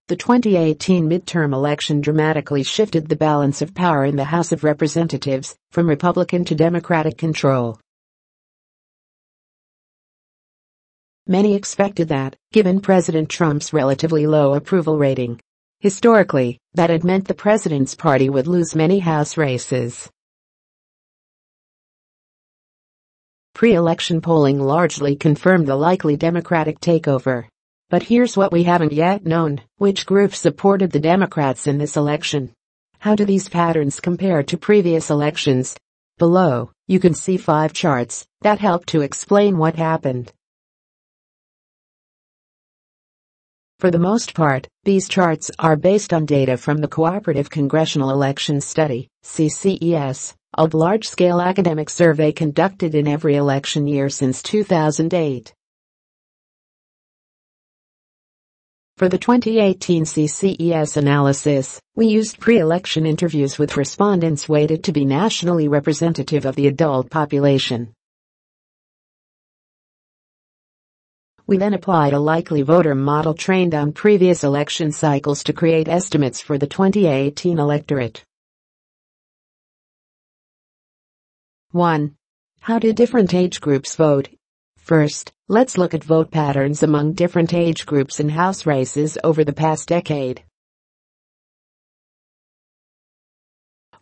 The 2018 midterm election dramatically shifted the balance of power in the House of Representatives, from Republican to Democratic control. Many expected that, given President Trump's relatively low approval rating, historically, that had meant the president's party would lose many House races. Pre-election polling largely confirmed the likely Democratic takeover. But here's what we haven't yet known: which groups supported the Democrats in this election? How do these patterns compare to previous elections? Below, you can see 5 charts that help to explain what happened. For the most part, these charts are based on data from the Cooperative Congressional Election Study, CCES, a large-scale academic survey conducted in every election year since 2008. For the 2018 CCES analysis, we used pre-election interviews with respondents weighted to be nationally representative of the adult population. We then applied a likely voter model trained on previous election cycles to create estimates for the 2018 electorate. 1. How did different age groups vote? First, let's look at vote patterns among different age groups in House races over the past decade.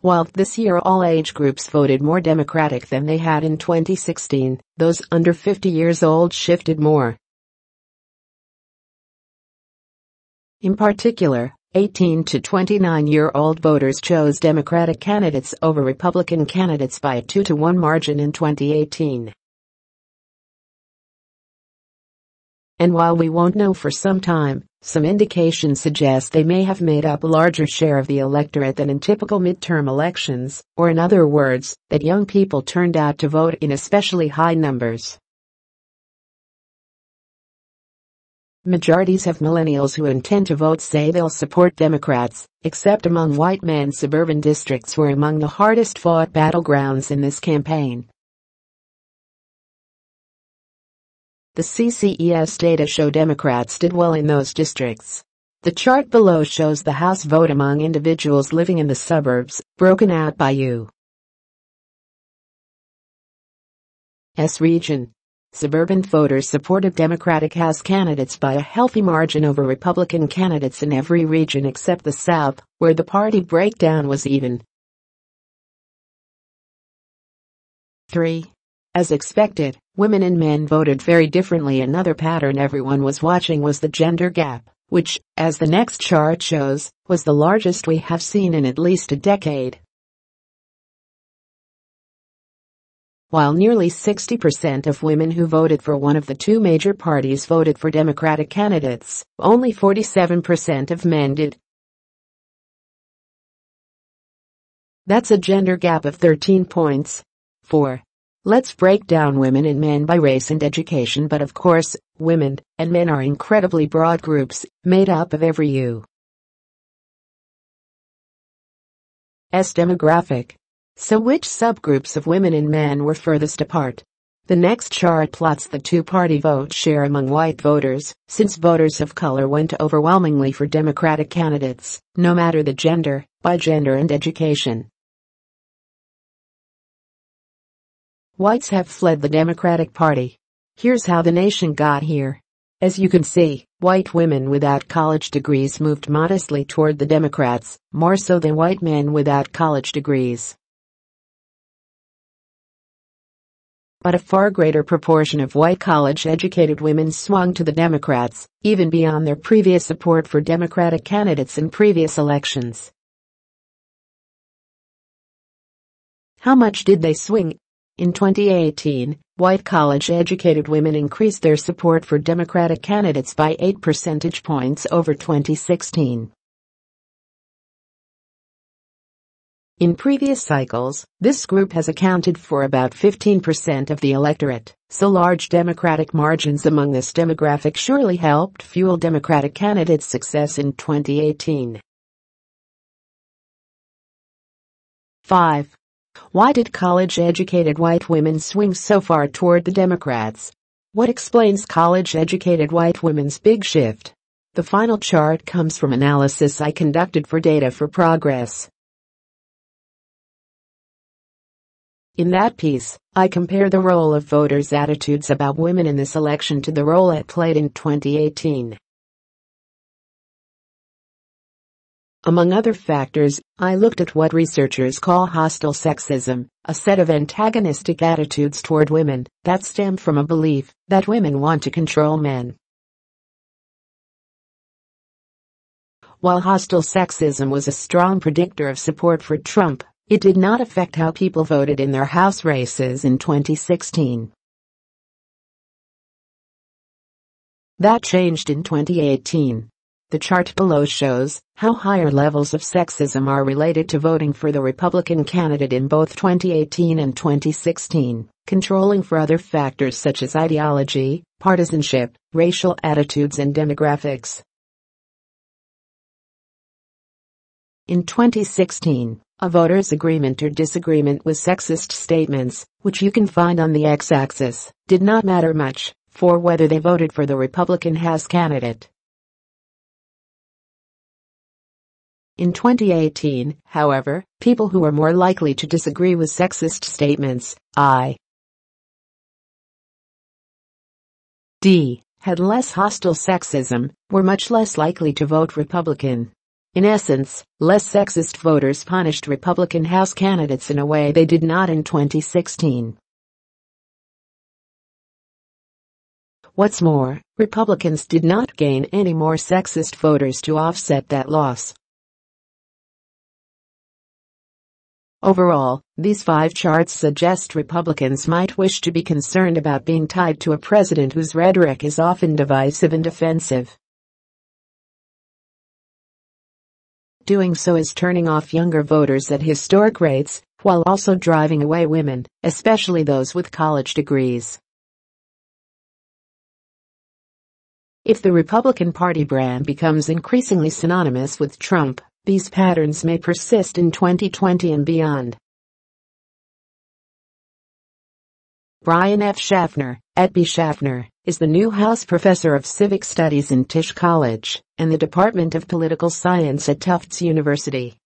While this year all age groups voted more Democratic than they had in 2016, those under 50 years old shifted more. In particular, 18 to 29-year-old voters chose Democratic candidates over Republican candidates by a 2-to-1 margin in 2018. And while we won't know for some time, some indications suggest they may have made up a larger share of the electorate than in typical midterm elections, or in other words, that young people turned out to vote in especially high numbers. Majorities of millennials who intend to vote say they'll support Democrats, except among white men. Suburban districts were among the hardest fought battlegrounds in this campaign. The CCES data show Democrats did well in those districts. The chart below shows the House vote among individuals living in the suburbs, broken out by U.S. region. Suburban voters supported Democratic House candidates by a healthy margin over Republican candidates in every region except the South, where the party breakdown was even. 3. As expected, women and men voted very differently. Another pattern everyone was watching was the gender gap, which, as the next chart shows, was the largest we have seen in at least a decade. While nearly 60% of women who voted for one of the two major parties voted for Democratic candidates, only 47% of men did. That's a gender gap of 13 points. 4. Let's break down women and men by race and education. But of course, women and men are incredibly broad groups, made up of every U.S. demographic. So which subgroups of women and men were furthest apart? The next chart plots the two-party vote share among white voters, since voters of color went overwhelmingly for Democratic candidates, no matter the gender, by gender and education. Whites have fled the Democratic Party. Here's how the nation got here. As you can see, white women without college degrees moved modestly toward the Democrats, more so than white men without college degrees. But a far greater proportion of white college-educated women swung to the Democrats, even beyond their previous support for Democratic candidates in previous elections. How much did they swing? In 2018, white college-educated women increased their support for Democratic candidates by 8 percentage points over 2016. In previous cycles, this group has accounted for about 15% of the electorate, so large Democratic margins among this demographic surely helped fuel Democratic candidates' success in 2018. 5. Why did college-educated white women swing so far toward the Democrats? What explains college-educated white women's big shift? The final chart comes from analysis I conducted for Data for Progress. In that piece, I compare the role of voters' attitudes about women in this election to the role it played in 2018. Among other factors, I looked at what researchers call hostile sexism, a set of antagonistic attitudes toward women that stem from a belief that women want to control men. While hostile sexism was a strong predictor of support for Trump, it did not affect how people voted in their House races in 2016. That changed in 2018. The chart below shows how higher levels of sexism are related to voting for the Republican candidate in both 2018 and 2016, controlling for other factors such as ideology, partisanship, racial attitudes and demographics. In 2016, a voter's agreement or disagreement with sexist statements, which you can find on the x-axis, did not matter much for whether they voted for the Republican House candidate. In 2018, however, people who were more likely to disagree with sexist statements, i.e., had less hostile sexism, were much less likely to vote Republican. In essence, less sexist voters punished Republican House candidates in a way they did not in 2016. What's more, Republicans did not gain any more sexist voters to offset that loss. Overall, these 5 charts suggest Republicans might wish to be concerned about being tied to a president whose rhetoric is often divisive and offensive. Doing so is turning off younger voters at historic rates, while also driving away women, especially those with college degrees. If the Republican Party brand becomes increasingly synonymous with Trump, these patterns may persist in 2020 and beyond. Brian F. Schaffner, at B. Schaffner, is the new House Professor of Civic Studies in Tisch College and the Department of Political Science at Tufts University.